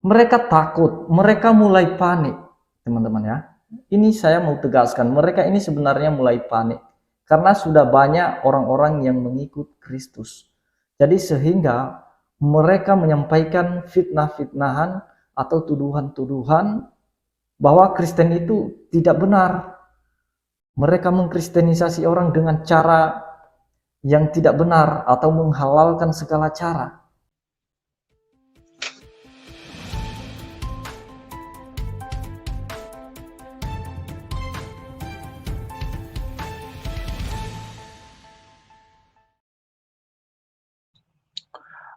Mereka takut, mereka mulai panik, teman-teman ya. Ini saya mau tegaskan, mereka ini sebenarnya mulai panik karena sudah banyak orang-orang yang mengikut Kristus. Jadi sehingga mereka menyampaikan fitnah-fitnahan atau tuduhan-tuduhan bahwa Kristen itu tidak benar. Mereka mengkristenisasi orang dengan cara yang tidak benar atau menghalalkan segala cara.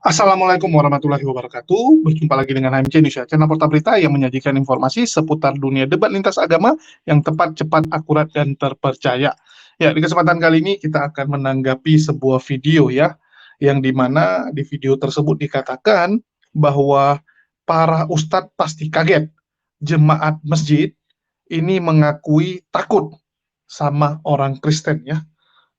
Assalamualaikum warahmatullahi wabarakatuh. Berjumpa lagi dengan HMC Indonesia, channel portal berita yang menyajikan informasi seputar dunia debat lintas agama yang tepat, cepat, akurat, dan terpercaya. Ya, di kesempatan kali ini kita akan menanggapi sebuah video ya, yang dimana di video tersebut dikatakan bahwa para ustadz pasti kaget. Jemaat masjid ini mengakui takut sama orang Kristen ya.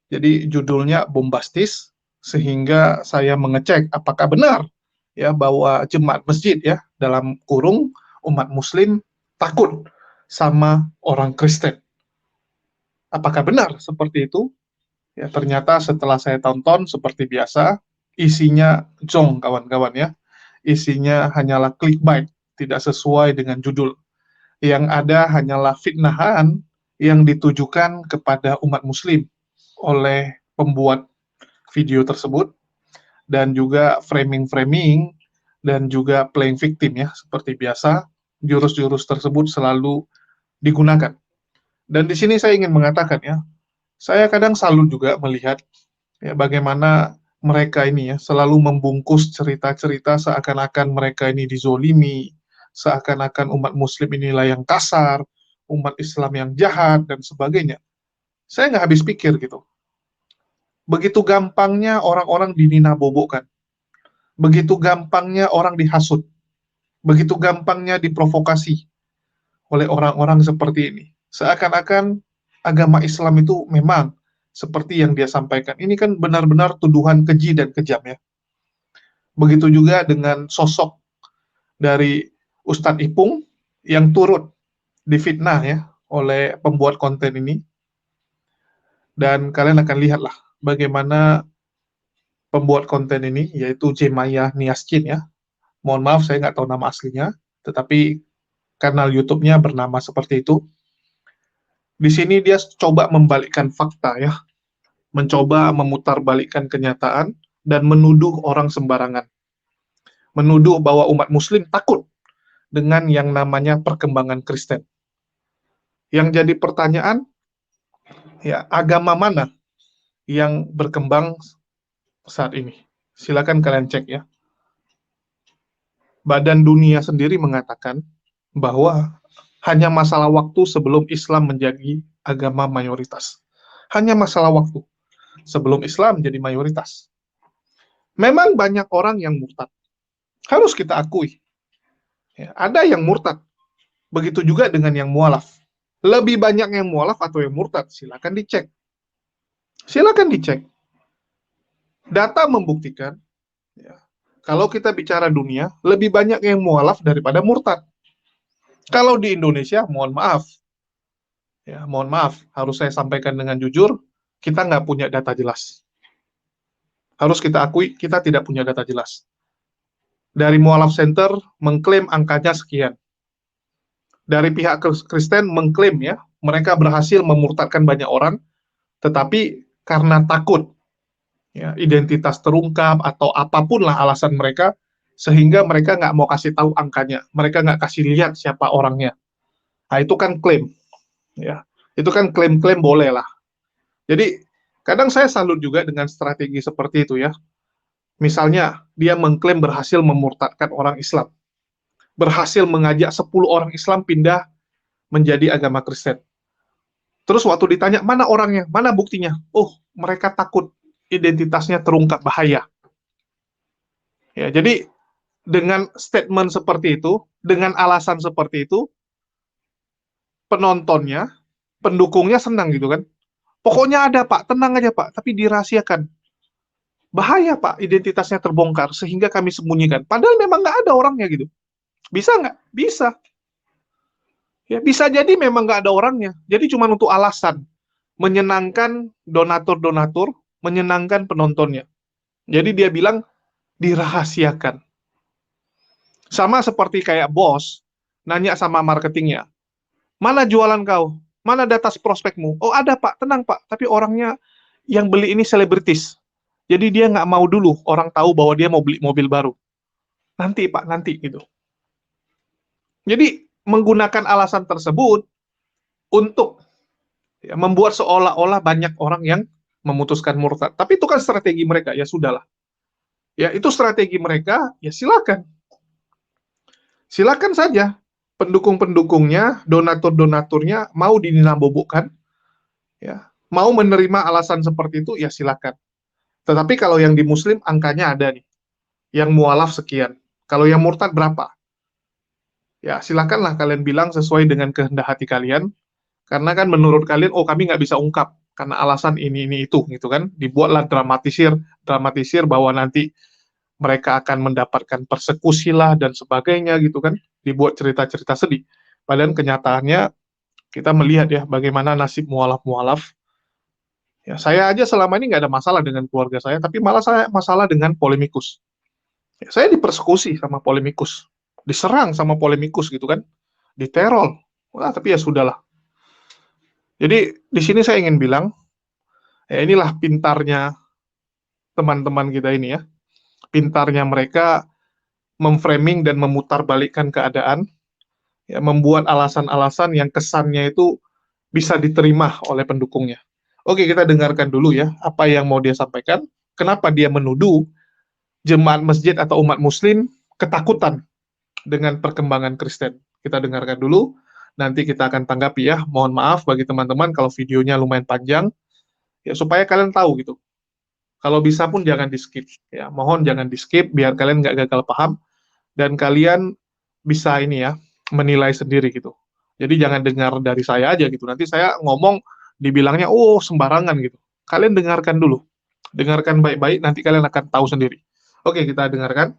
Jadi judulnya bombastis, sehingga saya mengecek apakah benar ya bahwa jemaat masjid ya dalam kurung umat muslim takut sama orang Kristen. Apakah benar seperti itu? Ya, ternyata setelah saya tonton seperti biasa, isinya jong kawan-kawan ya. Isinya hanyalah clickbait, tidak sesuai dengan judul. Yang ada hanyalah fitnahan yang ditujukan kepada umat muslim oleh pembuat video tersebut, dan juga framing-framing, dan juga playing victim ya, seperti biasa, jurus-jurus tersebut selalu digunakan. Dan di sini saya ingin mengatakan ya, saya kadang salut juga melihat ya, bagaimana mereka ini ya, selalu membungkus cerita-cerita seakan-akan mereka ini dizolimi, seakan-akan umat muslim inilah yang kasar, umat Islam yang jahat, dan sebagainya. Saya nggak habis pikir gitu. Begitu gampangnya orang-orang dininabobokan, begitu gampangnya orang dihasut, begitu gampangnya diprovokasi oleh orang-orang seperti ini. Seakan-akan agama Islam itu memang seperti yang dia sampaikan. Ini kan benar-benar tuduhan keji dan kejam ya. Begitu juga dengan sosok dari Ustadz Ipung yang turut difitnah ya oleh pembuat konten ini. Dan kalian akan lihatlah bagaimana pembuat konten ini, yaitu Jemaya Niaskin ya. Mohon maaf, saya nggak tahu nama aslinya, tetapi kanal YouTube-nya bernama seperti itu. Di sini dia coba membalikkan fakta ya, mencoba memutarbalikkan kenyataan, dan menuduh orang sembarangan. Menuduh bahwa umat muslim takut dengan yang namanya perkembangan Kristen. Yang jadi pertanyaan, ya agama mana yang berkembang saat ini? Silakan kalian cek ya. Badan Dunia sendiri mengatakan bahwa hanya masalah waktu sebelum Islam menjadi agama mayoritas. Hanya masalah waktu sebelum Islam menjadi mayoritas. Memang banyak orang yang murtad. Harus kita akui. Ya, ada yang murtad. Begitu juga dengan yang mualaf. Lebih banyak yang mualaf atau yang murtad? Silakan dicek. Silakan dicek. Data membuktikan, ya, kalau kita bicara dunia, lebih banyak yang mualaf daripada murtad. Kalau di Indonesia, mohon maaf, ya, mohon maaf, harus saya sampaikan dengan jujur, kita nggak punya data jelas. Harus kita akui, kita tidak punya data jelas. Dari Mualaf Center mengklaim angkanya sekian. Dari pihak Kristen mengklaim ya, mereka berhasil memurtadkan banyak orang, tetapi karena takut ya, identitas terungkap atau apapun lah alasan mereka, sehingga mereka nggak mau kasih tahu angkanya, mereka nggak kasih lihat siapa orangnya. Nah, itu kan klaim. Ya, itu kan klaim-klaim boleh lah. Jadi, kadang saya salut juga dengan strategi seperti itu ya. Misalnya, dia mengklaim berhasil memurtadkan orang Islam. Berhasil mengajak 10 orang Islam pindah menjadi agama Kristen. Terus waktu ditanya, mana orangnya? Mana buktinya? Oh, mereka takut identitasnya terungkap bahaya. Ya, jadi dengan statement seperti itu, dengan alasan seperti itu, penontonnya, pendukungnya senang gitu kan. Pokoknya ada Pak, tenang aja Pak, tapi dirahasiakan. Bahaya Pak, identitasnya terbongkar, sehingga kami sembunyikan. Padahal memang nggak ada orangnya gitu. Bisa nggak? Bisa. Ya, bisa jadi memang nggak ada orangnya. Jadi cuma untuk alasan menyenangkan donatur-donatur, menyenangkan penontonnya. Jadi dia bilang dirahasiakan. Sama seperti kayak bos nanya sama marketingnya, mana jualan kau? Mana data prospekmu? Oh ada pak, tenang pak, tapi orangnya yang beli ini selebritis. Jadi dia nggak mau dulu orang tahu bahwa dia mau beli mobil baru. Nanti pak, nanti gitu. Jadi menggunakan alasan tersebut untuk ya, membuat seolah-olah banyak orang yang memutuskan murtad. Tapi itu kan strategi mereka, ya sudahlah. Ya itu strategi mereka, ya silakan. Silakan saja pendukung-pendukungnya, donatur-donaturnya mau dinambobokkan, ya, mau menerima alasan seperti itu, ya silakan. Tetapi kalau yang di Muslim angkanya ada nih, yang mualaf sekian. Kalau yang murtad berapa? Ya silakanlah kalian bilang sesuai dengan kehendak hati kalian. Karena kan menurut kalian, oh kami nggak bisa ungkap karena alasan ini itu, gitu kan? Dibuatlah dramatisir bahwa nanti mereka akan mendapatkan persekusi lah dan sebagainya gitu kan, dibuat cerita-cerita sedih. Padahal kenyataannya kita melihat ya bagaimana nasib mualaf-mualaf. Ya, saya aja selama ini nggak ada masalah dengan keluarga saya, tapi malah saya masalah dengan polemikus. Ya, saya dipersekusi sama polemikus, diserang sama polemikus gitu kan, diteror. Wah, tapi ya sudahlah. Jadi di sini saya ingin bilang, ya inilah pintarnya teman-teman kita ini ya, pintarnya mereka memframing dan memutarbalikkan keadaan, ya, membuat alasan-alasan yang kesannya itu bisa diterima oleh pendukungnya. Oke, kita dengarkan dulu ya apa yang mau dia sampaikan. Kenapa dia menuduh jemaat masjid atau umat muslim ketakutan dengan perkembangan Kristen. Kita dengarkan dulu, nanti kita akan tanggapi ya. Mohon maaf bagi teman-teman kalau videonya lumayan panjang, ya supaya kalian tahu gitu. Kalau bisa pun jangan di-skip. Ya, mohon jangan di-skip biar kalian nggak gagal paham dan kalian bisa ini ya, menilai sendiri gitu. Jadi jangan dengar dari saya aja gitu. Nanti saya ngomong dibilangnya oh sembarangan gitu. Kalian dengarkan dulu. Dengarkan baik-baik nanti kalian akan tahu sendiri. Oke, kita dengarkan.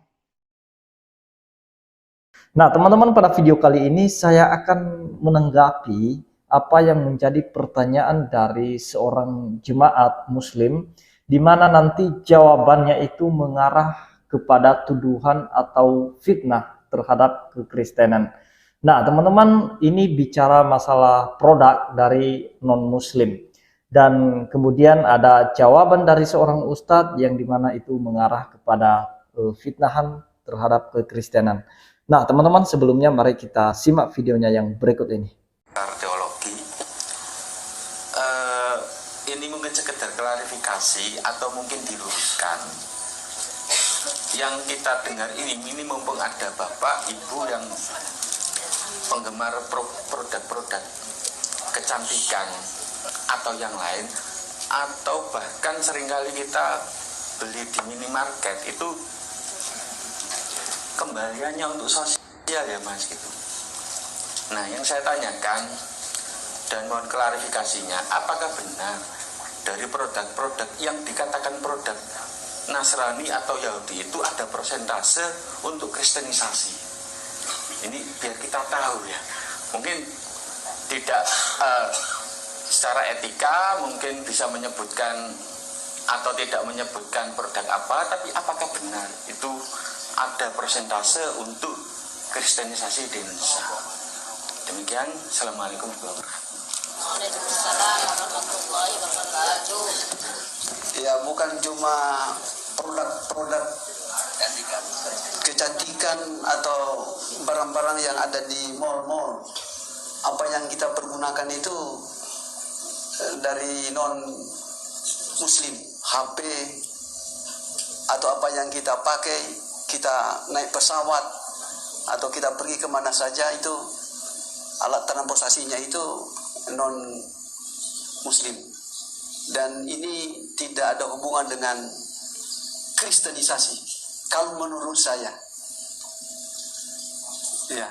Nah, teman-teman, pada video kali ini saya akan menanggapi apa yang menjadi pertanyaan dari seorang jemaat muslim, di mana nanti jawabannya itu mengarah kepada tuduhan atau fitnah terhadap kekristenan. Nah, teman-teman, ini bicara masalah produk dari non-muslim. Dan kemudian ada jawaban dari seorang ustadz yang dimana itu mengarah kepada fitnahan terhadap kekristenan. Nah, teman-teman, sebelumnya mari kita simak videonya yang berikut ini. Teologi, ini mungkin sekedar klarifikasi atau mungkin diluruskan. Yang kita dengar ini mumpung ada bapak, ibu yang penggemar produk-produk kecantikan atau yang lain, atau bahkan seringkali kita beli di minimarket itu kembaliannya untuk sosial ya mas gitu. Nah yang saya tanyakan dan mohon klarifikasinya, apakah benar dari produk-produk yang dikatakan produk Nasrani atau Yahudi itu ada persentase untuk kristenisasi? Ini biar kita tahu ya. Mungkin tidak secara etika mungkin bisa menyebutkan atau tidak menyebutkan produk apa, tapi apakah benar itu ada persentase untuk kristenisasi di Indonesia? Demikian, Assalamualaikum warahmatullahi wabarakatuh. Waalaikumsalam warahmatullahi wabarakatuh. Ya bukan cuma produk-produk kecantikan atau barang-barang yang ada di mall-mall. Apa yang kita pergunakan itu dari non-muslim, HP atau apa yang kita pakai, kita naik pesawat atau kita pergi kemana saja, itu alat transportasinya itu non muslim, dan ini tidak ada hubungan dengan kristenisasi kalau menurut saya ya.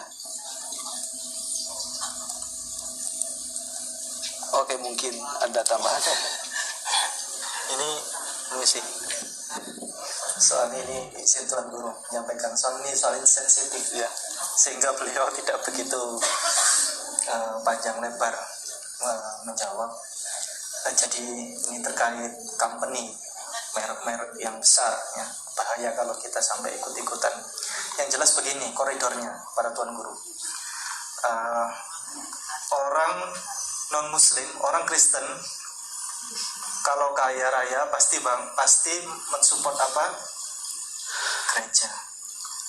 Oke, mungkin ada tambahan. Ini mengisi soal ini izin Tuan Guru menyampaikan soal ini, soal ini sensitif ya. sehingga beliau tidak begitu panjang lebar menjawab. Jadi ini terkait company, merek-merek yang besar ya, bahaya kalau kita sampai ikut-ikutan. Yang jelas begini koridornya para tuan guru. Orang non muslim, orang Kristen kalau kaya raya pasti mensupport apa? Gereja.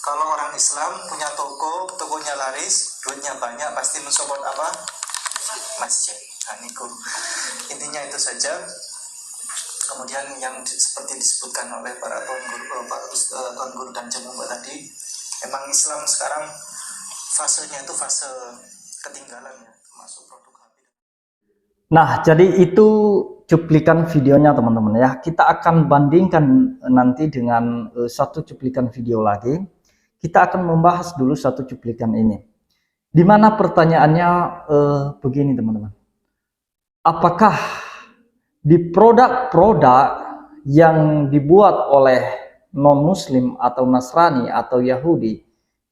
Kalau orang Islam punya toko, tokonya laris, duitnya banyak, pasti mensupport apa? Masjid. Nah, intinya itu saja. Kemudian yang seperti disebutkan oleh para tuan guru dan jemaah tadi, emang Islam sekarang fasenya itu fase ketinggalan ya, termasuk produk HP. Nah, jadi itu cuplikan videonya teman-teman ya. Kita akan bandingkan nanti dengan satu cuplikan video lagi. Kita akan membahas dulu satu cuplikan ini. Di mana pertanyaannya begini teman-teman. Apakah di produk-produk yang dibuat oleh non-muslim atau Nasrani atau Yahudi,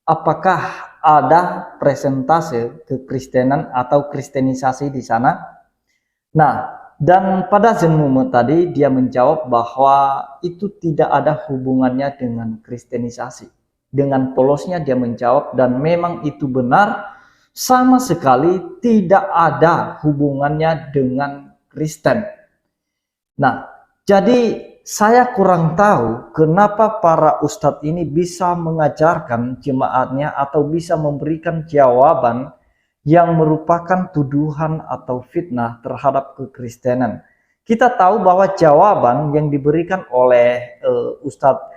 apakah ada presentase kekristenan atau kristenisasi di sana? Nah, dan pada Zenmume tadi dia menjawab bahwa itu tidak ada hubungannya dengan kristenisasi. Dengan polosnya dia menjawab, dan memang itu benar, sama sekali tidak ada hubungannya dengan Kristen. Nah, jadi saya kurang tahu kenapa para ustadz ini bisa mengajarkan jemaatnya atau bisa memberikan jawaban yang merupakan tuduhan atau fitnah terhadap kekristenan. Kita tahu bahwa jawaban yang diberikan oleh Ustadz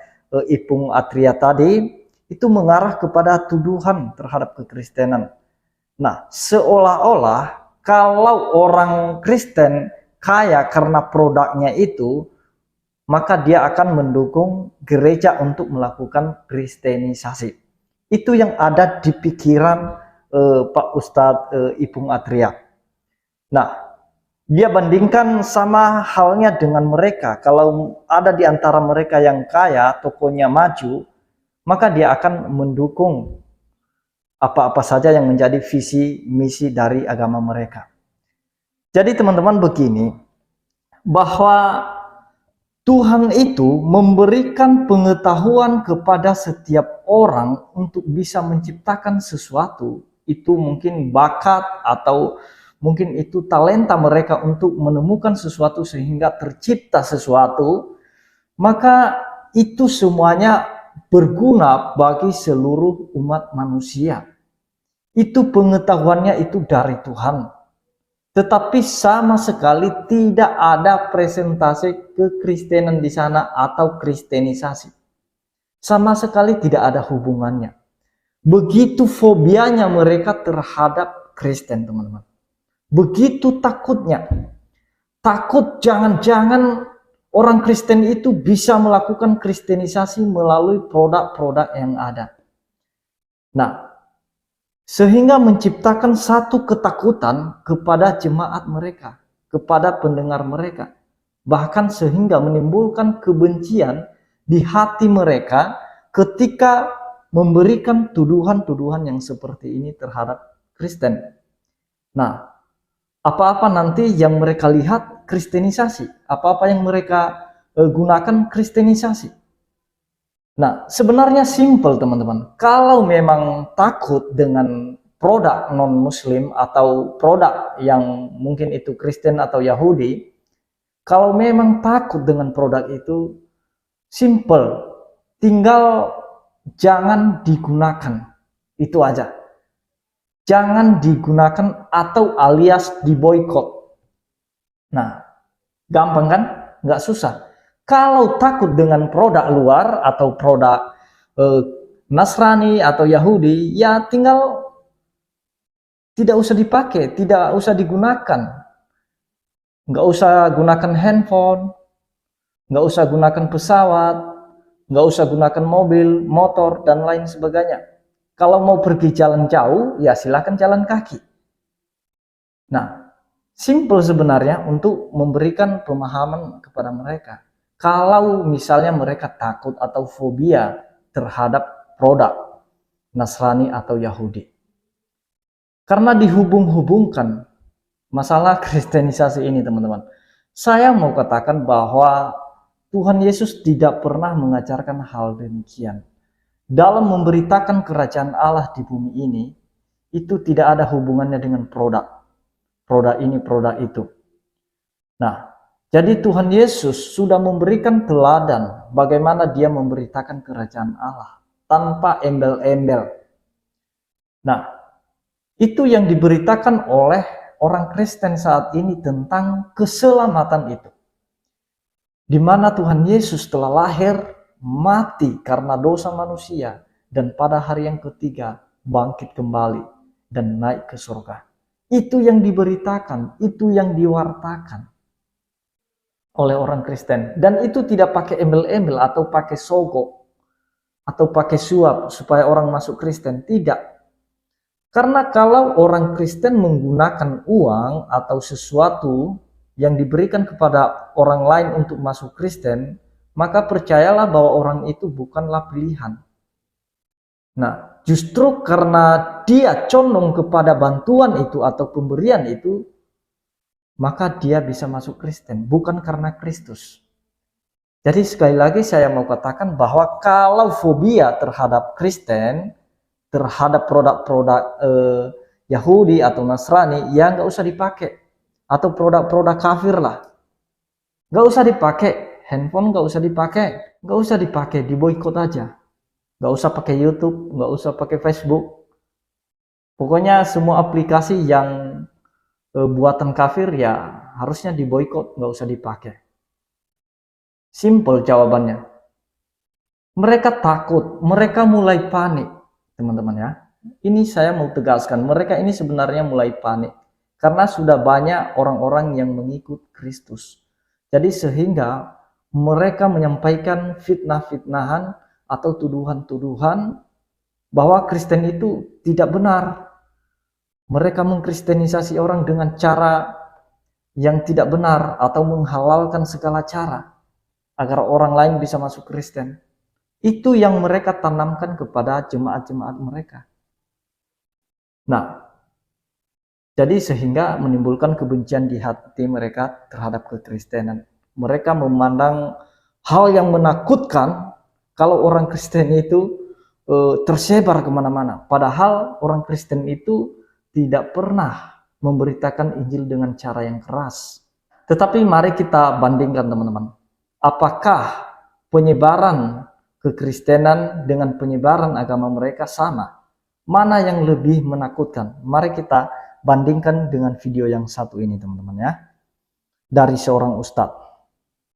Ipung Atria tadi itu mengarah kepada tuduhan terhadap kekristenan. Nah, seolah-olah kalau orang Kristen kaya karena produknya itu, maka dia akan mendukung gereja untuk melakukan kristenisasi. Itu yang ada di pikiran Pak Ustadz Ipung Atria. Nah, dia bandingkan sama halnya dengan mereka. Kalau ada di antara mereka yang kaya, tokonya maju, maka dia akan mendukung apa-apa saja yang menjadi visi misi dari agama mereka. Jadi teman-teman begini, bahwa Tuhan itu memberikan pengetahuan kepada setiap orang untuk bisa menciptakan sesuatu. Itu mungkin bakat atau mungkin itu talenta mereka untuk menemukan sesuatu sehingga tercipta sesuatu. Maka itu semuanya berguna bagi seluruh umat manusia. Itu pengetahuannya itu dari Tuhan. Tetapi sama sekali tidak ada presentasi kekristenan di sana atau kristenisasi. Sama sekali tidak ada hubungannya. Begitu fobianya mereka terhadap Kristen, teman-teman. Begitu takutnya. Takut jangan-jangan orang Kristen itu bisa melakukan kristenisasi melalui produk-produk yang ada. Nah, sehingga menciptakan satu ketakutan kepada jemaat mereka, kepada pendengar mereka. Bahkan sehingga menimbulkan kebencian di hati mereka ketika memberikan tuduhan-tuduhan yang seperti ini terhadap Kristen. Nah, apa-apa nanti yang mereka lihat kristenisasi, apa-apa yang mereka gunakan kristenisasi. Nah, sebenarnya simple teman-teman. Kalau memang takut dengan produk non-muslim atau produk yang mungkin itu Kristen atau Yahudi, kalau memang takut dengan produk itu, simple. Tinggal jangan digunakan. Itu aja. Jangan digunakan atau alias diboikot. Nah, gampang kan? Nggak susah. Kalau takut dengan produk luar atau produk Nasrani atau Yahudi, ya tinggal tidak usah dipakai, tidak usah digunakan. Nggak usah gunakan handphone, nggak usah gunakan pesawat, nggak usah gunakan mobil, motor, dan lain sebagainya. Kalau mau pergi jalan jauh, ya silakan jalan kaki. Nah, simple sebenarnya untuk memberikan pemahaman kepada mereka. Kalau misalnya mereka takut atau fobia terhadap produk. Nasrani atau Yahudi. Karena dihubung-hubungkan masalah kristenisasi ini, teman-teman. Saya mau katakan bahwa Tuhan Yesus tidak pernah mengajarkan hal demikian. Dalam memberitakan kerajaan Allah di bumi ini, itu tidak ada hubungannya dengan produk. Produk ini, produk itu. Nah, jadi Tuhan Yesus sudah memberikan teladan bagaimana dia memberitakan kerajaan Allah tanpa embel-embel. Nah, itu yang diberitakan oleh orang Kristen saat ini tentang keselamatan itu. Di mana Tuhan Yesus telah lahir, mati karena dosa manusia, dan pada hari yang ketiga bangkit kembali dan naik ke surga. Itu yang diberitakan, itu yang diwartakan oleh orang Kristen. Dan itu tidak pakai embel-embel atau pakai sogok atau pakai suap supaya orang masuk Kristen. Tidak. Karena kalau orang Kristen menggunakan uang atau sesuatu yang diberikan kepada orang lain untuk masuk Kristen, maka percayalah bahwa orang itu bukanlah pilihan. Nah, justru karena dia condong kepada bantuan itu atau pemberian itu, maka dia bisa masuk Kristen, bukan karena Kristus. Jadi sekali lagi saya mau katakan bahwa kalau fobia terhadap Kristen, terhadap produk-produk Yahudi atau Nasrani, ya nggak usah dipakai. Atau produk-produk kafir lah. Nggak usah dipakai. Handphone nggak usah dipakai. Nggak usah dipakai, diboikot aja. Nggak usah pakai YouTube, nggak usah pakai Facebook. Pokoknya semua aplikasi yang buatan kafir ya harusnya diboikot, nggak usah dipakai. Simple jawabannya. Mereka takut, mereka mulai panik. Teman-teman ya, ini saya mau tegaskan, mereka ini sebenarnya mulai panik karena sudah banyak orang-orang yang mengikut Kristus. Jadi sehingga mereka menyampaikan fitnah-fitnahan atau tuduhan-tuduhan bahwa Kristen itu tidak benar. Mereka mengkristenisasi orang dengan cara yang tidak benar atau menghalalkan segala cara agar orang lain bisa masuk Kristen. Itu yang mereka tanamkan kepada jemaat-jemaat mereka. Nah, jadi sehingga menimbulkan kebencian di hati mereka terhadap kekristenan. Mereka memandang hal yang menakutkan kalau orang Kristen itu tersebar kemana-mana. Padahal orang Kristen itu tidak pernah memberitakan Injil dengan cara yang keras. Tetapi mari kita bandingkan teman-teman. Apakah penyebaran kekristenan dengan penyebaran agama mereka sama? Mana yang lebih menakutkan? Mari kita bandingkan dengan video yang satu ini teman-teman ya. Dari seorang ustadz.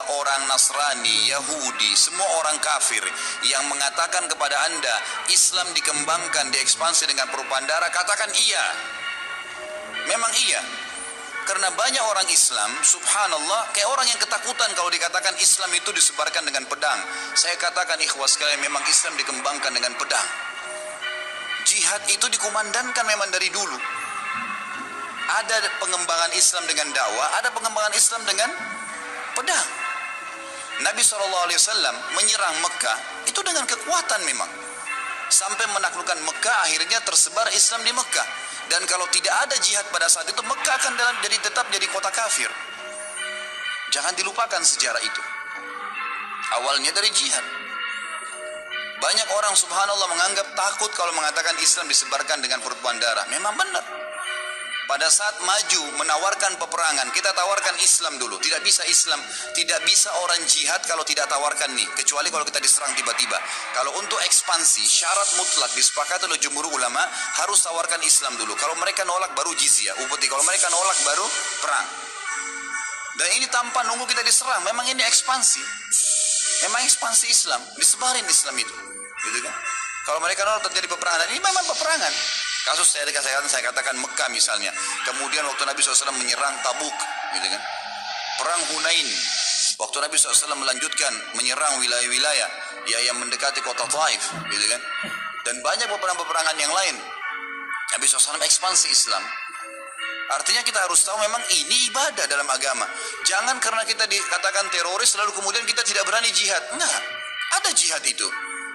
Orang Nasrani, Yahudi, semua orang kafir yang mengatakan kepada Anda Islam dikembangkan, diekspansi dengan propaganda, katakan iya. Memang iya. Karena banyak orang Islam, subhanallah, kayak orang yang ketakutan kalau dikatakan Islam itu disebarkan dengan pedang. Saya katakan ikhwas sekalian, memang Islam dikembangkan dengan pedang. Jihad itu dikumandangkan memang dari dulu. Ada pengembangan Islam dengan dakwah, ada pengembangan Islam dengan pedang. Nabi SAW menyerang Mekah itu dengan kekuatan memang. Sampai menaklukkan Mekah, akhirnya tersebar Islam di Mekah. Dan kalau tidak ada jihad pada saat itu, Mekah akan tetap jadi kota kafir. Jangan dilupakan sejarah itu. Awalnya dari jihad. Banyak orang subhanallah menganggap takut kalau mengatakan Islam disebarkan dengan pertumpahan darah. Memang benar. Pada saat maju menawarkan peperangan, kita tawarkan Islam dulu. Tidak bisa Islam, tidak bisa orang jihad kalau tidak tawarkan nih. Kecuali kalau kita diserang tiba-tiba. Kalau untuk ekspansi, syarat mutlak disepakati oleh jumhur ulama, harus tawarkan Islam dulu. Kalau mereka nolak baru jizyah, upeti. Kalau mereka nolak baru perang. Dan ini tanpa nunggu kita diserang. Memang ini ekspansi. Memang ekspansi Islam, disebarin Islam itu. Gitu kan? Kalau mereka nolak terjadi peperangan. Dan ini memang peperangan. Kasus saya katakan Mekah misalnya. Kemudian waktu Nabi SAW menyerang Tabuk, gitu kan? Perang Hunain. Waktu Nabi SAW melanjutkan menyerang wilayah-wilayah yang mendekati kota Taif, gitu kan? Dan banyak peperangan-peperangan yang lain. Nabi SAW ekspansi Islam. Artinya kita harus tahu memang ini ibadah dalam agama. Jangan karena kita dikatakan teroris lalu kemudian kita tidak berani jihad. Nah, ada jihad itu.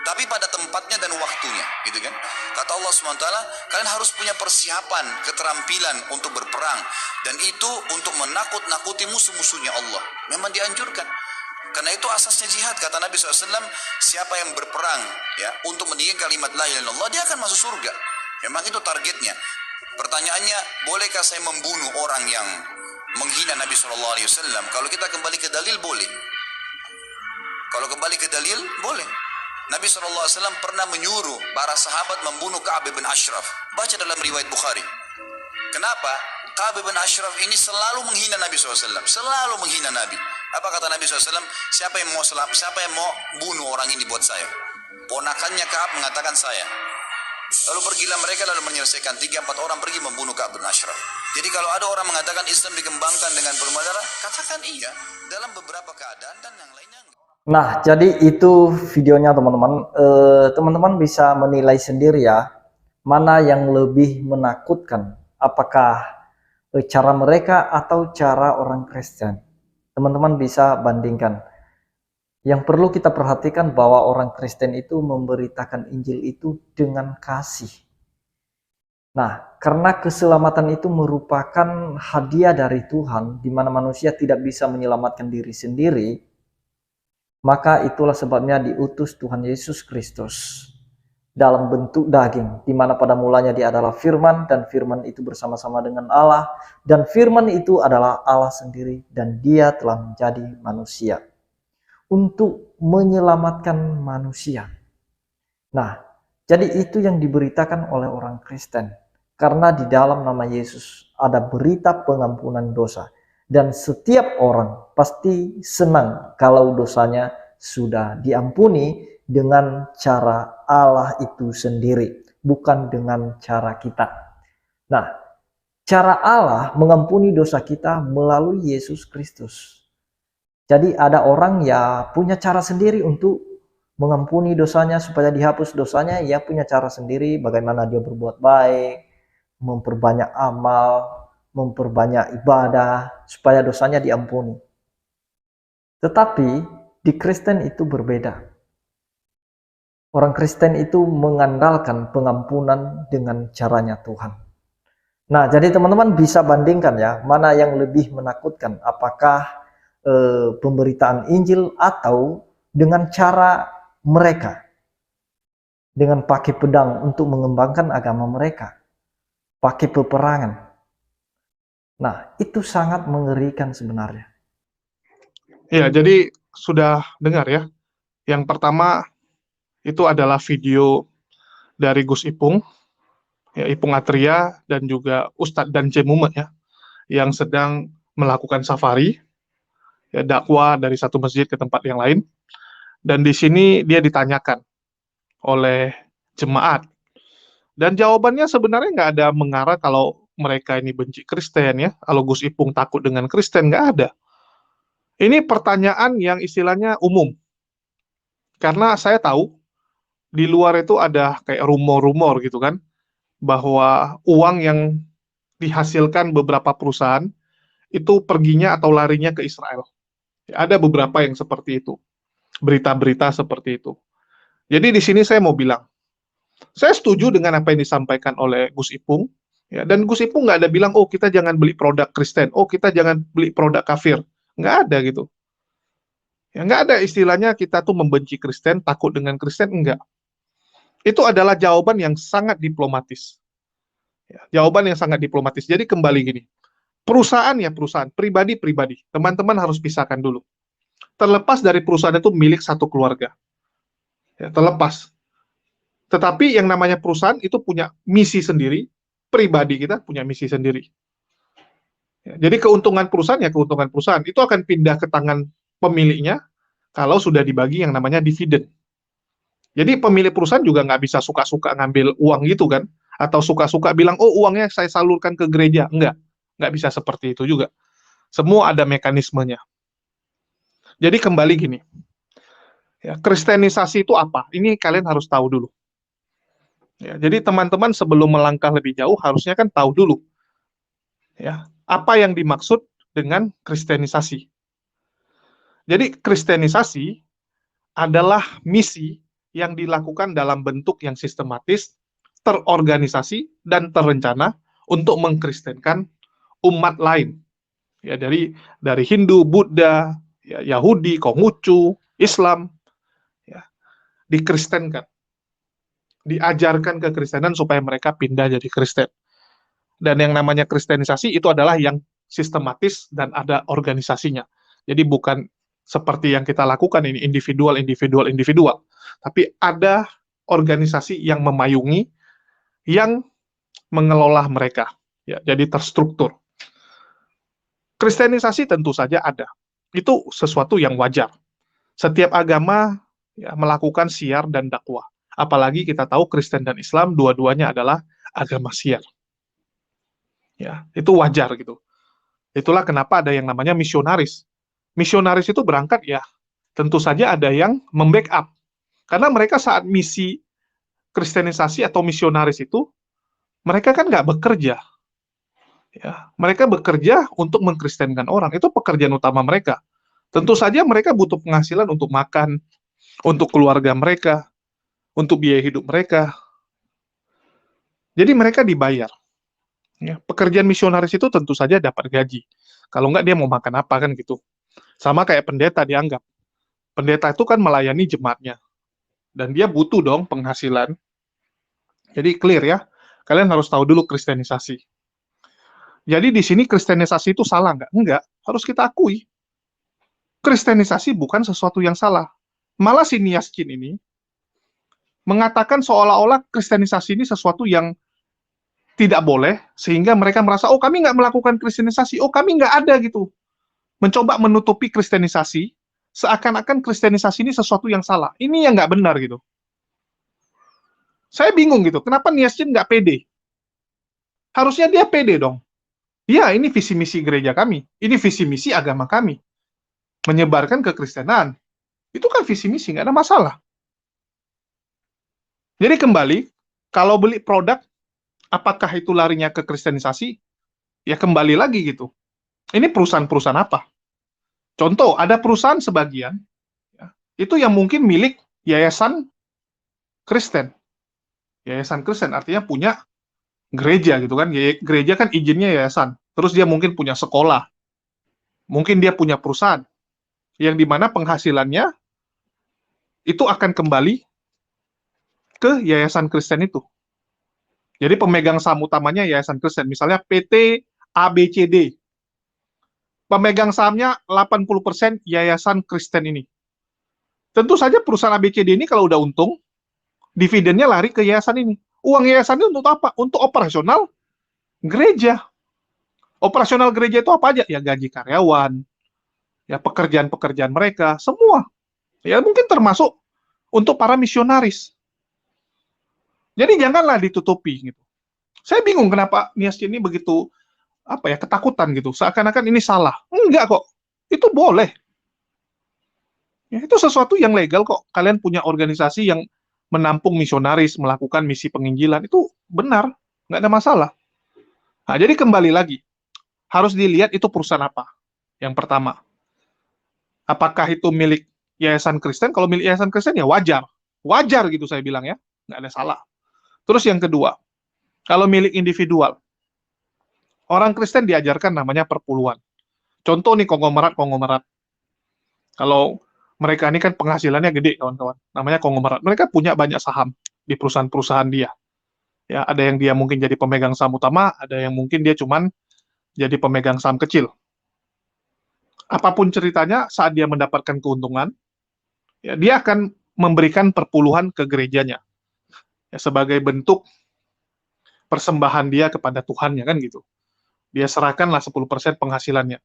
tapi pada tempatnya dan waktunya, gitu kan? Kata Allah SWT, kalian harus punya persiapan, keterampilan untuk berperang, dan itu untuk menakut-nakuti musuh-musuhnya Allah. Memang dianjurkan. Karena itu asasnya jihad. Kata Nabi SAW, siapa yang berperang ya untuk meninggikan kalimat la ilaha illallah, dia akan masuk surga. Memang itu targetnya. Pertanyaannya, bolehkah saya membunuh orang yang menghina Nabi SAW? Kalau kita kembali ke dalil, boleh. Kalau kembali ke dalil, boleh. Nabi SAW pernah menyuruh para sahabat membunuh Ka'ab bin Ashraf. Baca dalam riwayat Bukhari. Kenapa? Ka'ab bin Ashraf ini selalu menghina Nabi SAW. Selalu menghina Nabi. Apa kata Nabi SAW? Siapa yang mau bunuh orang ini buat saya? Ponakannya Ka'ab mengatakan saya. Lalu pergilah mereka lalu menyelesaikan 3-4 orang pergi membunuh Ka'ab bin Ashraf. Jadi kalau ada orang mengatakan Islam dikembangkan dengan penuh darah, katakan iya dalam beberapa keadaan dan yang lainnya enggak. Nah, jadi itu videonya teman-teman. Teman-teman bisa menilai sendiri ya, mana yang lebih menakutkan. Apakah cara mereka atau cara orang Kristen? Teman-teman bisa bandingkan. Yang perlu kita perhatikan bahwa orang Kristen itu memberitakan Injil itu dengan kasih. Nah, karena keselamatan itu merupakan hadiah dari Tuhan, di mana manusia tidak bisa menyelamatkan diri sendiri, maka itulah sebabnya diutus Tuhan Yesus Kristus dalam bentuk daging, di mana pada mulanya dia adalah firman, dan firman itu bersama-sama dengan Allah, dan firman itu adalah Allah sendiri, dan dia telah menjadi manusia untuk menyelamatkan manusia. Nah, jadi itu yang diberitakan oleh orang Kristen, karena di dalam nama Yesus ada berita pengampunan dosa, dan setiap orang pasti senang kalau dosanya sudah diampuni dengan cara Allah itu sendiri, bukan dengan cara kita. Nah, cara Allah mengampuni dosa kita melalui Yesus Kristus. Jadi ada orang ya punya cara sendiri untuk mengampuni dosanya, supaya dihapus dosanya, ya punya cara sendiri bagaimana dia berbuat baik, memperbanyak amal, memperbanyak ibadah, supaya dosanya diampuni. Tetapi di Kristen itu berbeda. Orang Kristen itu mengandalkan pengampunan dengan caranya Tuhan. Nah, jadi teman-teman bisa bandingkan ya, mana yang lebih menakutkan, apakah pemberitaan Injil atau dengan cara mereka, dengan pakai pedang untuk mengembangkan agama mereka, pakai peperangan. Nah, itu sangat mengerikan sebenarnya. Ya, jadi sudah dengar ya. Yang pertama itu adalah video dari Gus Ipung, ya, Ipung Atria, dan juga Ustadz dan Mumet ya, yang sedang melakukan safari, ya, dakwah dari satu masjid ke tempat yang lain. Dan di sini dia ditanyakan oleh jemaat. Dan jawabannya sebenarnya nggak ada mengarah kalau mereka ini benci Kristen ya. Kalau Gus Ipung takut dengan Kristen, nggak ada. Ini pertanyaan yang istilahnya umum. Karena saya tahu di luar itu ada kayak rumor-rumor gitu kan, bahwa uang yang dihasilkan beberapa perusahaan itu perginya atau larinya ke Israel. Ada beberapa yang seperti itu. Berita-berita seperti itu. Jadi di sini saya mau bilang, saya setuju dengan apa yang disampaikan oleh Gus Ipung, ya, dan Gus Ipung nggak ada bilang, oh kita jangan beli produk Kristen, oh kita jangan beli produk kafir, nggak ada gitu. Ya, nggak ada istilahnya kita tuh membenci Kristen, takut dengan Kristen, enggak. Itu adalah jawaban yang sangat diplomatis. Ya, jawaban yang sangat diplomatis. Jadi kembali gini, perusahaan ya perusahaan, pribadi-pribadi, teman-teman harus pisahkan dulu. Terlepas dari perusahaan itu milik satu keluarga, ya, terlepas. Tetapi yang namanya perusahaan itu punya misi sendiri, pribadi kita punya misi sendiri. Ya, jadi keuntungan perusahaan ya keuntungan perusahaan, itu akan pindah ke tangan pemiliknya kalau sudah dibagi yang namanya dividen. Jadi pemilik perusahaan juga nggak bisa suka-suka ngambil uang gitu kan, atau suka-suka bilang, oh uangnya saya salurkan ke gereja. Nggak bisa seperti itu juga. Semua ada mekanismenya. Jadi kembali gini, ya, kristenisasi itu apa? Ini kalian harus tahu dulu. Ya, jadi teman-teman sebelum melangkah lebih jauh harusnya kan tahu dulu, ya, apa yang dimaksud dengan kristenisasi. Jadi kristenisasi adalah misi yang dilakukan dalam bentuk yang sistematis, terorganisasi, dan terencana untuk mengkristenkan umat lain. Ya, dari Hindu, Buddha, ya, Yahudi, Konghucu, Islam, ya, dikristenkan, diajarkan kekristenan supaya mereka pindah jadi Kristen. Dan yang namanya kristenisasi itu adalah yang sistematis dan ada organisasinya. Jadi bukan seperti yang kita lakukan ini individual, tapi ada organisasi yang memayungi, yang mengelola mereka. Ya, jadi terstruktur. Kristenisasi tentu saja ada. Itu sesuatu yang wajar. Setiap agama ya, melakukan siar dan dakwah. Apalagi kita tahu Kristen dan Islam dua-duanya adalah agama siar. Ya, itu wajar gitu. Itulah kenapa ada yang namanya misionaris. Misionaris itu berangkat ya, tentu saja ada yang membackup. Karena mereka saat misi kristenisasi atau misionaris itu, mereka kan nggak bekerja. Ya, mereka bekerja untuk mengkristenkan orang. Itu pekerjaan utama mereka. Tentu saja mereka butuh penghasilan untuk makan, untuk keluarga mereka, untuk biaya hidup mereka. Jadi mereka dibayar. Ya, pekerjaan misionaris itu tentu saja dapat gaji. Kalau nggak dia mau makan apa kan gitu. Sama kayak pendeta dianggap. Pendeta itu kan melayani jemaatnya. Dan dia butuh dong penghasilan. Jadi clear ya. Kalian harus tahu dulu kristenisasi. Jadi di sini kristenisasi itu salah nggak? Enggak. Harus kita akui. Kristenisasi bukan sesuatu yang salah. Malah si Niaskin ini mengatakan seolah-olah kristenisasi ini sesuatu yang tidak boleh, sehingga mereka merasa, oh kami nggak melakukan kristenisasi, oh kami nggak ada gitu. Mencoba menutupi kristenisasi, seakan-akan kristenisasi ini sesuatu yang salah. Ini yang nggak benar gitu. Saya bingung gitu, kenapa Niaskin nggak pede? Harusnya dia pede dong. Ya, ini visi misi gereja kami, ini visi misi agama kami. Menyebarkan kekristenan. Itu kan visi misi, nggak ada masalah. Jadi kembali, kalau beli produk, apakah itu larinya ke kristenisasi? Ya kembali lagi gitu. Ini perusahaan-perusahaan apa? Contoh, ada perusahaan sebagian, ya, itu yang mungkin milik yayasan Kristen. Yayasan Kristen artinya punya gereja gitu kan. Gereja kan izinnya yayasan. Terus dia mungkin punya sekolah. Mungkin dia punya perusahaan. Yang dimana penghasilannya itu akan kembali ke yayasan Kristen itu. Jadi pemegang saham utamanya yayasan Kristen. Misalnya PT ABCD. Pemegang sahamnya 80% yayasan Kristen ini. Tentu saja perusahaan ABCD ini kalau udah untung, dividennya lari ke yayasan ini. Uang yayasan ini untuk apa? Untuk operasional gereja. Operasional gereja itu apa aja? Ya gaji karyawan, ya pekerjaan-pekerjaan mereka, semua. Ya mungkin termasuk untuk para misionaris. Jadi janganlah ditutupi gitu. Saya bingung kenapa Niaskin ini begitu ketakutan gitu. Seakan-akan ini salah. Enggak kok. Itu boleh. Ya, itu sesuatu yang legal kok. Kalian punya organisasi yang menampung misionaris, melakukan misi penginjilan. Itu benar. Nggak ada masalah. Nah, jadi kembali lagi. Harus dilihat itu perusahaan apa. Yang pertama. Apakah itu milik yayasan Kristen? Kalau milik yayasan Kristen ya wajar. Wajar gitu saya bilang ya. Nggak ada salah. Terus yang kedua. Kalau milik individual. Orang Kristen diajarkan namanya perpuluhan. Contoh nih konglomerat. Kalau mereka ini kan penghasilannya gede, kawan-kawan. Namanya konglomerat. Mereka punya banyak saham di perusahaan-perusahaan dia. Ya, ada yang dia mungkin jadi pemegang saham utama, ada yang mungkin dia cuman jadi pemegang saham kecil. Apapun ceritanya, saat dia mendapatkan keuntungan, ya, dia akan memberikan perpuluhan ke gerejanya. Ya, sebagai bentuk persembahan dia kepada Tuhannya, kan gitu. Dia serahkanlah 10% penghasilannya.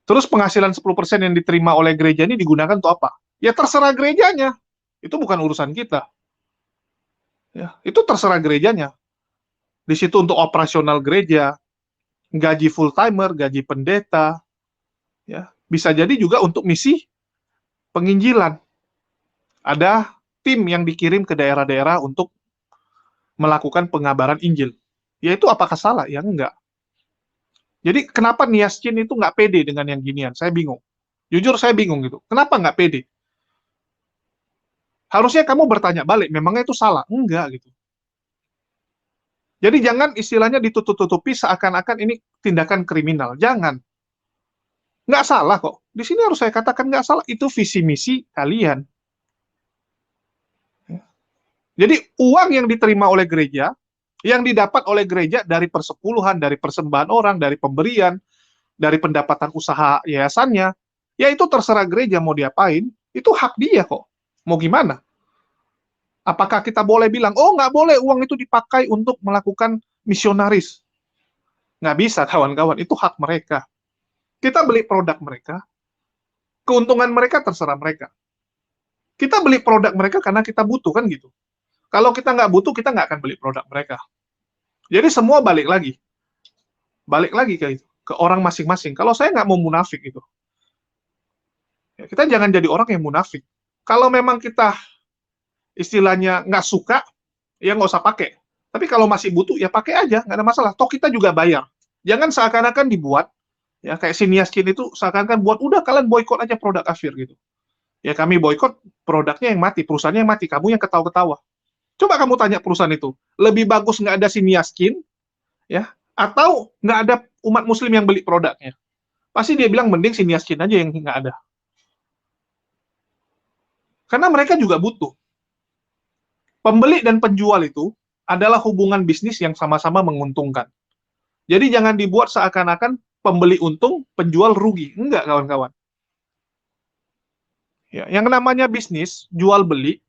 Terus penghasilan 10% yang diterima oleh gereja ini digunakan untuk apa? Ya terserah gerejanya. Itu bukan urusan kita. Ya, itu terserah gerejanya. Di situ untuk operasional gereja, gaji full-timer, gaji pendeta, ya, bisa jadi juga untuk misi penginjilan. Ada tim yang dikirim ke daerah-daerah untuk melakukan pengabaran Injil. Ya itu apakah salah? Ya enggak. Jadi kenapa Niaskin itu nggak pede dengan yang ginian? Saya bingung. Jujur saya bingung gitu. Kenapa nggak pede? Harusnya kamu bertanya balik, memangnya itu salah? Enggak gitu. Jadi jangan istilahnya ditutup-tutupi seakan-akan ini tindakan kriminal. Jangan. Nggak salah kok. Di sini harus saya katakan nggak salah. Itu visi misi kalian. Jadi uang yang diterima oleh gereja, yang didapat oleh gereja dari persepuluhan, dari persembahan orang, dari pemberian, dari pendapatan usaha yayasannya, ya itu terserah gereja mau diapain, itu hak dia kok. Mau gimana? Apakah kita boleh bilang, oh nggak boleh uang itu dipakai untuk melakukan misionaris? Nggak bisa kawan-kawan, itu hak mereka. Kita beli produk mereka, keuntungan mereka terserah mereka. Kita beli produk mereka karena kita butuh, kan gitu. Kalau kita nggak butuh, kita nggak akan beli produk mereka. Jadi semua balik lagi ke itu, ke orang masing-masing. Kalau saya nggak mau munafik itu, ya, kita jangan jadi orang yang munafik. Kalau memang kita istilahnya nggak suka, ya nggak usah pakai. Tapi kalau masih butuh, ya pakai aja, nggak ada masalah. Toh kita juga bayar. Jangan seakan-akan dibuat, ya kayak si Niaskin itu seakan-akan buat, udah kalian boykot aja produk kafir gitu. Ya kami boykot produknya yang mati, perusahaannya yang mati, kamu yang ketawa-ketawa. Coba kamu tanya perusahaan itu, lebih bagus nggak ada si Niaskin, ya, atau nggak ada umat muslim yang beli produknya? Pasti dia bilang mending si Niaskin aja yang nggak ada. Karena mereka juga butuh. Pembeli dan penjual itu adalah hubungan bisnis yang sama-sama menguntungkan. Jadi jangan dibuat seakan-akan pembeli untung, penjual rugi. Enggak, kawan-kawan. Ya, yang namanya bisnis, jual beli,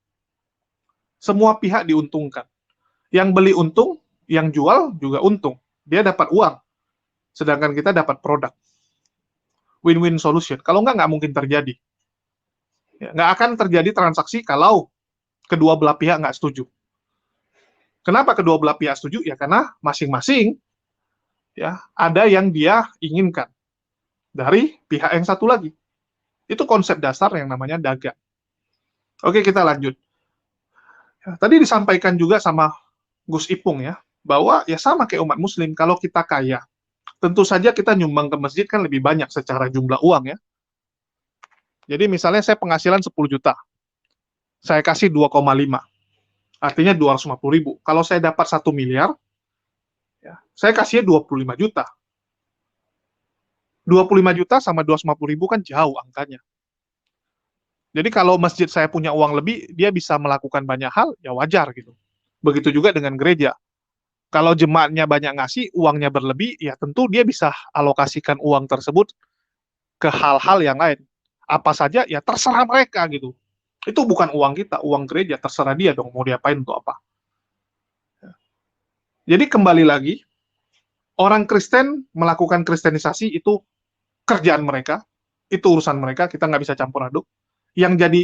semua pihak diuntungkan. Yang beli untung, yang jual juga untung. Dia dapat uang, sedangkan kita dapat produk. Win-win solution. Kalau nggak mungkin terjadi. Ya, nggak akan terjadi transaksi kalau kedua belah pihak nggak setuju. Kenapa kedua belah pihak setuju? Ya karena masing-masing ya ada yang dia inginkan dari pihak yang satu lagi. Itu konsep dasar yang namanya dagang. Oke, kita lanjut. Ya, tadi disampaikan juga sama Gus Ipung ya, bahwa ya sama kayak umat muslim, kalau kita kaya, tentu saja kita nyumbang ke masjid kan lebih banyak secara jumlah uang ya. Jadi misalnya saya penghasilan 10 juta, saya kasih 2,5, artinya 250.000. Kalau saya dapat 1 miliar, ya, saya kasihnya 25 juta. 25 juta sama 250.000 kan jauh angkanya. Jadi kalau masjid saya punya uang lebih, dia bisa melakukan banyak hal, ya wajar gitu. Begitu juga dengan gereja. Kalau jemaatnya banyak ngasih, uangnya berlebih, ya tentu dia bisa alokasikan uang tersebut ke hal-hal yang lain. Apa saja, ya terserah mereka gitu. Itu bukan uang kita, uang gereja, terserah dia dong mau diapain untuk apa. Jadi kembali lagi, orang Kristen melakukan kristenisasi itu kerjaan mereka, itu urusan mereka, kita nggak bisa campur aduk. Yang jadi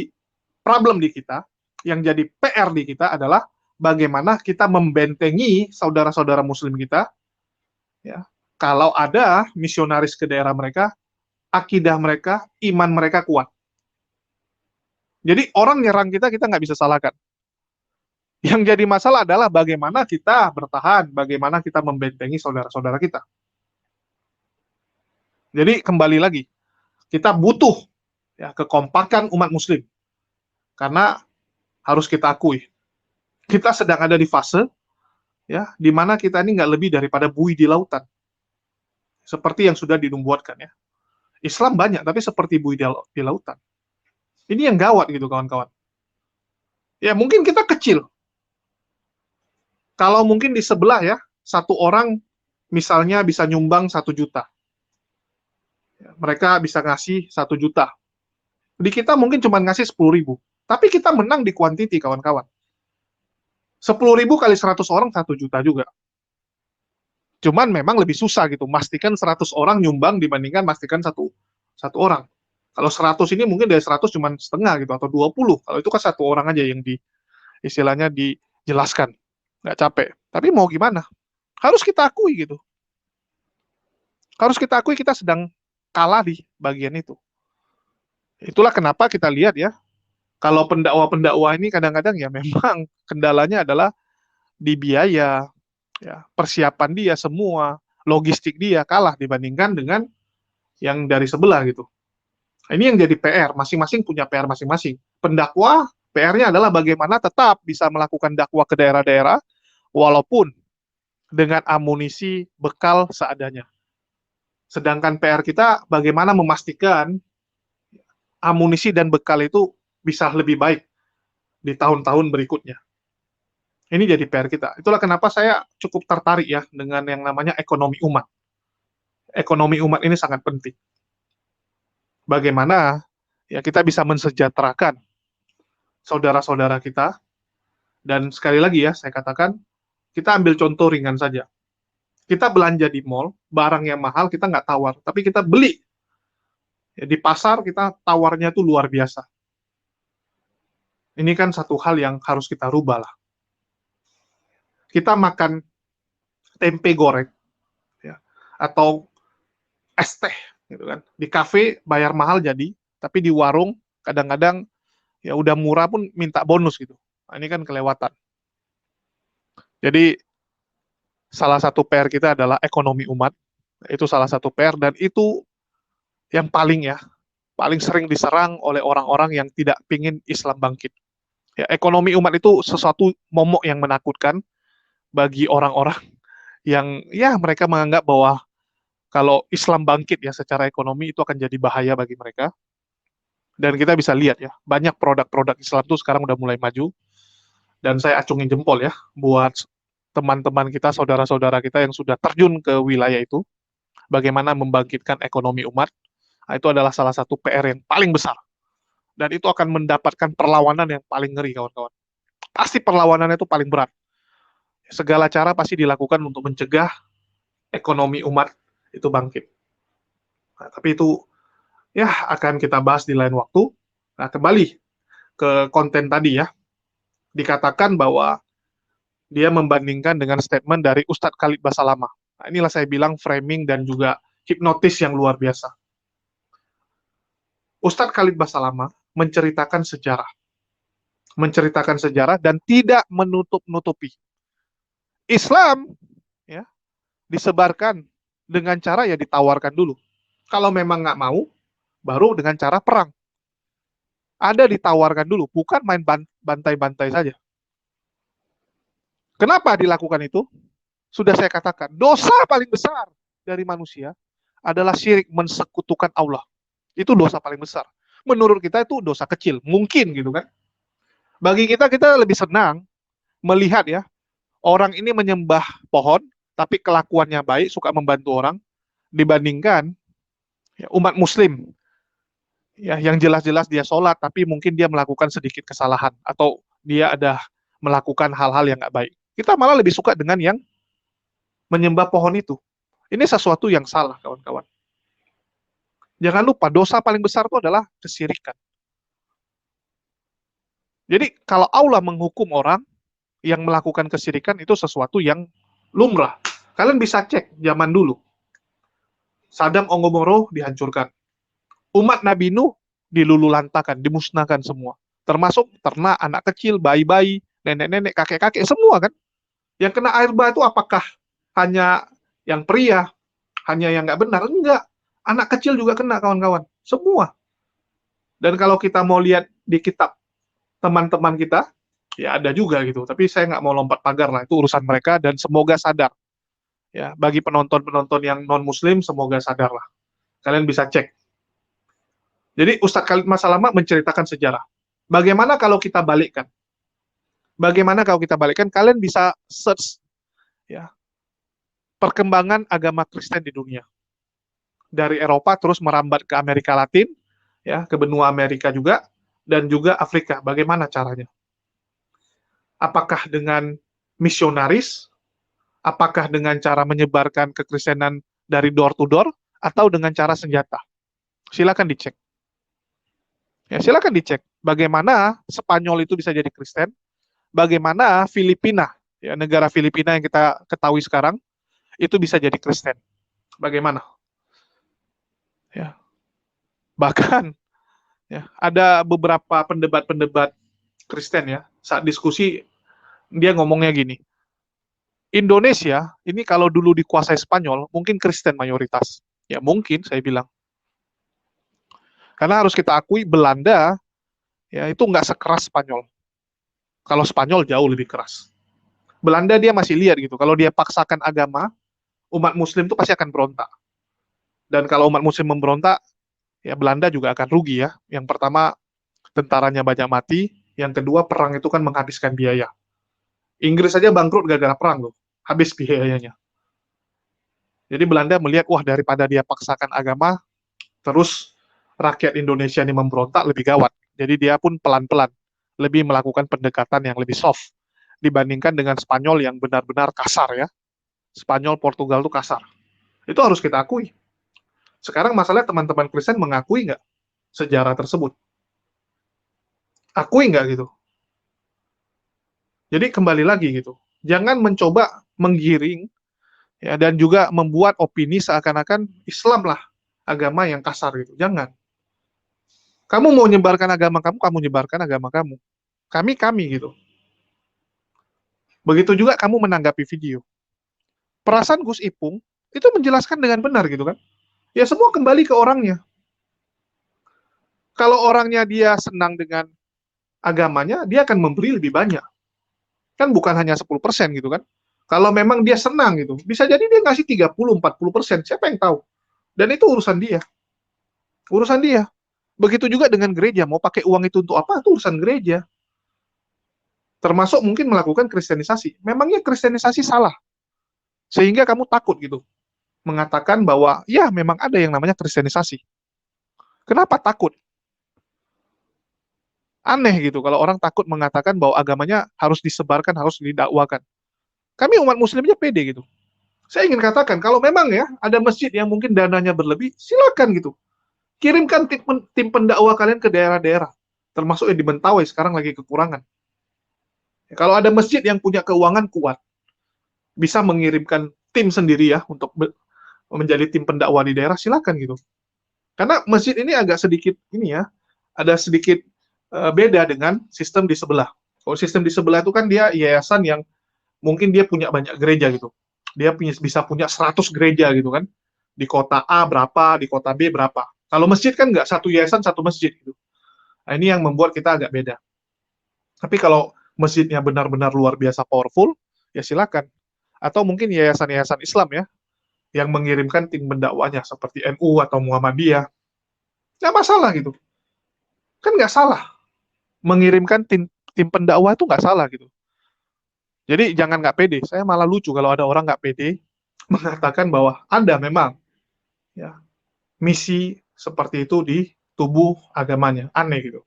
problem di kita, yang jadi PR di kita adalah bagaimana kita membentengi saudara-saudara muslim kita, ya, kalau ada misionaris ke daerah mereka, akidah mereka, iman mereka kuat. Jadi orang nyerang kita nggak bisa salahkan. Yang jadi masalah adalah bagaimana kita bertahan, bagaimana kita membentengi saudara-saudara kita. Jadi kembali lagi, kita butuh ya kekompakan umat muslim. Karena harus kita akui, kita sedang ada di fase ya di mana kita ini nggak lebih daripada buih di lautan. Seperti yang sudah dinubuatkan ya. Islam banyak tapi seperti buih di lautan. Ini yang gawat gitu kawan-kawan. Ya mungkin kita kecil. Kalau mungkin di sebelah ya, satu orang misalnya bisa nyumbang 1 juta. Ya, mereka bisa ngasih 1 juta. Di kita mungkin cuma ngasih 10.000. Tapi kita menang di kuantiti kawan-kawan. 10.000 kali 100 orang 1 juta juga. Cuman memang lebih susah gitu. Mastikan 100 orang nyumbang dibandingkan mastikan satu orang. Kalau 100 ini mungkin dari 100 cuma setengah gitu, atau 20. Kalau itu kan satu orang aja yang istilahnya dijelaskan. Nggak capek. Tapi mau gimana? Harus kita akui gitu. Harus kita akui kita sedang kalah di bagian itu. Itulah kenapa kita lihat ya, kalau pendakwa-pendakwa ini kadang-kadang ya memang kendalanya adalah di biaya, ya, persiapan dia semua, logistik dia kalah dibandingkan dengan yang dari sebelah gitu. Ini yang jadi PR, masing-masing punya PR masing-masing. Pendakwa PR-nya adalah bagaimana tetap bisa melakukan dakwah ke daerah-daerah walaupun dengan amunisi bekal seadanya. Sedangkan PR kita bagaimana memastikan amunisi dan bekal itu bisa lebih baik di tahun-tahun berikutnya. Ini jadi PR kita. Itulah kenapa saya cukup tertarik ya dengan yang namanya ekonomi umat. Ekonomi umat ini sangat penting. Bagaimana ya kita bisa mensejahterakan saudara-saudara kita, dan sekali lagi ya saya katakan, kita ambil contoh ringan saja. Kita belanja di mall, barang yang mahal kita nggak tawar, tapi kita beli. Ya, di pasar kita tawarnya tuh luar biasa. Ini kan satu hal yang harus kita rubah lah. Kita makan tempe goreng, ya, atau es teh, gitu kan. Di kafe bayar mahal jadi, tapi di warung kadang-kadang ya udah murah pun minta bonus gitu. Nah, ini kan kelewatan. Jadi salah satu PR kita adalah ekonomi umat. Itu salah satu PR dan itu yang paling sering diserang oleh orang-orang yang tidak pingin Islam bangkit. Ya, ekonomi umat itu sesuatu momok yang menakutkan bagi orang-orang yang ya mereka menganggap bahwa kalau Islam bangkit ya secara ekonomi itu akan jadi bahaya bagi mereka. Dan kita bisa lihat ya, banyak produk-produk Islam itu sekarang udah mulai maju. Dan saya acungin jempol ya buat teman-teman kita, saudara-saudara kita yang sudah terjun ke wilayah itu, bagaimana membangkitkan ekonomi umat. Nah, itu adalah salah satu PR yang paling besar. Dan itu akan mendapatkan perlawanan yang paling ngeri, kawan-kawan. Pasti perlawanannya itu paling berat. Segala cara pasti dilakukan untuk mencegah ekonomi umat itu bangkit. Nah, tapi itu ya akan kita bahas di lain waktu. Nah, kembali ke konten tadi ya. Dikatakan bahwa dia membandingkan dengan statement dari Ustadz Khalid Basalamah. Nah, inilah saya bilang framing dan juga hipnotis yang luar biasa. Ustadz Khalid Basalamah menceritakan sejarah dan tidak menutup-nutupi. Islam ya disebarkan dengan cara ya ditawarkan dulu. Kalau memang nggak mau, baru dengan cara perang. Ada ditawarkan dulu, bukan main bantai-bantai saja. Kenapa dilakukan itu? Sudah saya katakan, dosa paling besar dari manusia adalah syirik, mensekutukan Allah. Itu dosa paling besar. Menurut kita itu dosa kecil, mungkin gitu kan. Bagi kita lebih senang melihat ya, orang ini menyembah pohon, tapi kelakuannya baik, suka membantu orang, dibandingkan ya, umat muslim ya yang jelas-jelas dia sholat, tapi mungkin dia melakukan sedikit kesalahan, atau dia ada melakukan hal-hal yang nggak baik. Kita malah lebih suka dengan yang menyembah pohon itu. Ini sesuatu yang salah, kawan-kawan. Jangan lupa, dosa paling besar itu adalah kesyirikan. Jadi, kalau Allah menghukum orang yang melakukan kesyirikan, itu sesuatu yang lumrah. Kalian bisa cek zaman dulu. Sadam Ongomoro dihancurkan. Umat Nabi Nuh dilululantakan, dimusnahkan semua. Termasuk ternak, anak kecil, bayi-bayi, nenek-nenek, kakek-kakek, semua kan. Yang kena air bah itu apakah hanya yang pria, hanya yang nggak benar? Enggak. Anak kecil juga kena, kawan-kawan. Semua. Dan kalau kita mau lihat di kitab teman-teman kita, ya ada juga gitu. Tapi saya nggak mau lompat pagar lah, itu urusan mereka, dan semoga sadar. Ya, bagi penonton-penonton yang non-muslim, semoga sadar lah. Kalian bisa cek. Jadi Ustadz Khalid Basalamah menceritakan sejarah. Bagaimana kalau kita balikkan? Kalian bisa search ya perkembangan agama Kristen di dunia. Dari Eropa terus merambat ke Amerika Latin, ya, ke benua Amerika juga, dan juga Afrika. Bagaimana caranya? Apakah dengan misionaris? Apakah dengan cara menyebarkan kekristenan dari door to door? Atau dengan cara senjata? Silakan dicek. Ya, silakan dicek. Bagaimana Spanyol itu bisa jadi Kristen? Bagaimana Filipina, ya, negara Filipina yang kita ketahui sekarang, itu bisa jadi Kristen? Bagaimana? Ya. Bahkan ya, ada beberapa pendebat-pendebat Kristen ya, saat diskusi dia ngomongnya gini, Indonesia ini kalau dulu dikuasai Spanyol, mungkin Kristen mayoritas. Ya mungkin, saya bilang. Karena harus kita akui Belanda ya itu nggak sekeras Spanyol. Kalau Spanyol jauh lebih keras. Belanda dia masih lihat gitu, kalau dia paksakan agama, umat Muslim itu pasti akan berontak. Dan kalau umat Muslim memberontak, ya Belanda juga akan rugi ya. Yang pertama, tentaranya banyak mati. Yang kedua, perang itu kan menghabiskan biaya. Inggris saja bangkrut gara-gara perang loh, habis biayanya. Jadi Belanda melihat, wah daripada dia paksakan agama, terus rakyat Indonesia ini memberontak lebih gawat. Jadi dia pun pelan-pelan lebih melakukan pendekatan yang lebih soft dibandingkan dengan Spanyol yang benar-benar kasar ya. Spanyol, Portugal itu kasar. Itu harus kita akui. Sekarang masalahnya teman-teman Kristen mengakui nggak sejarah tersebut? Akui nggak gitu? Jadi kembali lagi gitu. Jangan mencoba menggiring ya, dan juga membuat opini seakan-akan Islam lah agama yang kasar gitu. Jangan. Kamu mau menyebarkan agama kamu nyebarkan agama kamu. Kami gitu. Begitu juga kamu menanggapi video. Perasaan Gus Ipung itu menjelaskan dengan benar gitu kan. Ya semua kembali ke orangnya. Kalau orangnya dia senang dengan agamanya, dia akan memberi lebih banyak. Kan bukan hanya 10% gitu kan. Kalau memang dia senang gitu, bisa jadi dia ngasih 30-40%, siapa yang tahu. Dan itu urusan dia. Urusan dia. Begitu juga dengan gereja, mau pakai uang itu untuk apa? Itu urusan gereja. Termasuk mungkin melakukan kristenisasi. Memangnya kristenisasi salah? Sehingga kamu takut gitu. Mengatakan bahwa, ya memang ada yang namanya kristenisasi. Kenapa takut? Aneh gitu, kalau orang takut mengatakan bahwa agamanya harus disebarkan, harus didakwakan. Kami umat muslimnya pede gitu. Saya ingin katakan, kalau memang ya, ada masjid yang mungkin dananya berlebih, silakan gitu. Kirimkan tim pendakwah kalian ke daerah-daerah. Termasuk yang di Mentawai, sekarang lagi kekurangan. Kalau ada masjid yang punya keuangan kuat, bisa mengirimkan tim sendiri ya, untuk menjadi tim pendakwah di daerah, silakan gitu. Karena masjid ini agak sedikit, ini ya, ada sedikit beda dengan sistem di sebelah. Kalau sistem di sebelah itu kan dia yayasan yang mungkin dia punya banyak gereja gitu. Dia bisa punya 100 gereja gitu kan. Di kota A berapa, di kota B berapa. Kalau masjid kan nggak satu yayasan, satu masjid gitu. Nah, ini yang membuat kita agak beda. Tapi kalau masjidnya benar-benar luar biasa powerful, ya silakan. Atau mungkin yayasan-yayasan Islam ya, yang mengirimkan tim pendakwanya seperti NU atau Muhammadiyah. Nggak masalah gitu. Kan nggak salah. Mengirimkan tim pendakwah itu nggak salah gitu. Jadi jangan nggak pede. Saya malah lucu kalau ada orang nggak pede mengatakan bahwa Anda memang ya misi seperti itu di tubuh agamanya. Aneh gitu.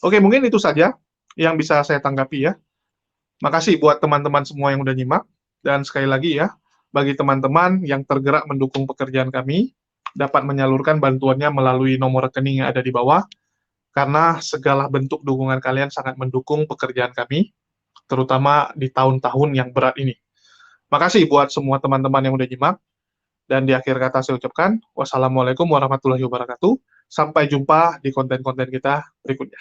Oke, mungkin itu saja yang bisa saya tanggapi ya. Makasih buat teman-teman semua yang udah nyimak. Dan sekali lagi ya, bagi teman-teman yang tergerak mendukung pekerjaan kami, dapat menyalurkan bantuannya melalui nomor rekening yang ada di bawah, karena segala bentuk dukungan kalian sangat mendukung pekerjaan kami, terutama di tahun-tahun yang berat ini. Makasih buat semua teman-teman yang udah nyimak. Dan di akhir kata saya ucapkan, wassalamualaikum warahmatullahi wabarakatuh. Sampai jumpa di konten-konten kita berikutnya.